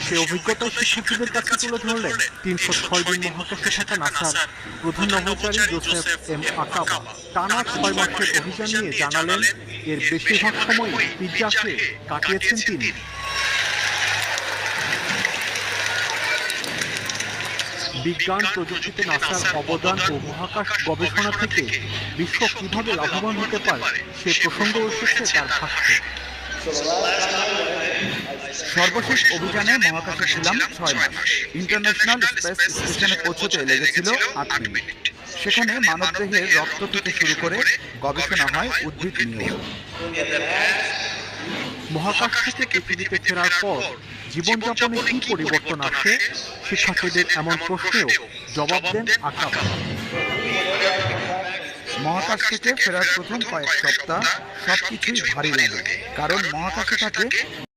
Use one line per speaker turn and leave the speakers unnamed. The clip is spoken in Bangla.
সে অভিজ্ঞতা শিক্ষার্থীদের কাছে তুলে ধরলেন ৩০৬ দিন মহাকাশে থাকা নাসার প্রধান নভোচারী জোসেফ এম আকাবা। টানা ৬ মাসের অভিযান নিয়ে জানালেন এর বেশিরভাগ সময় পিৎজা খেয়ে কাটিয়েছেন তিনি। বিজ্ঞান প্রযুক্তিতে নাসার অবদান ও মহাকাশ গবেষণা থেকে বিশ্ব কিভাবে লাভবান হতে পারে সে প্রসঙ্গ এসেছে তার ভাষ্যে।
সর্বশেষ অভিযানে মহাকাশে ছিলাম ৬ মাস। ইন্টারন্যাশনাল স্পেস স্টেশনে পৌঁছতে লেগেছিল ৮ মিনিট। সেখানে মানবদেহের রক্ত থেকে শুরু করে গবেষণা হয় উদ্ভিদ নিয়ে।
মহাকাশ থেকে পৃথিবীতে ফেরার পর জীবনযাপনে কি পরিবর্তন আসে, শিক্ষার্থীদের এমন প্রশ্নেও জবাব দেন আকাবা।
মহাকাশ থেকে ফেরার প্রথম কয়েক সপ্তাহ সবকিছুই ভারী লাগে, কারণ মহাকাশে থাকে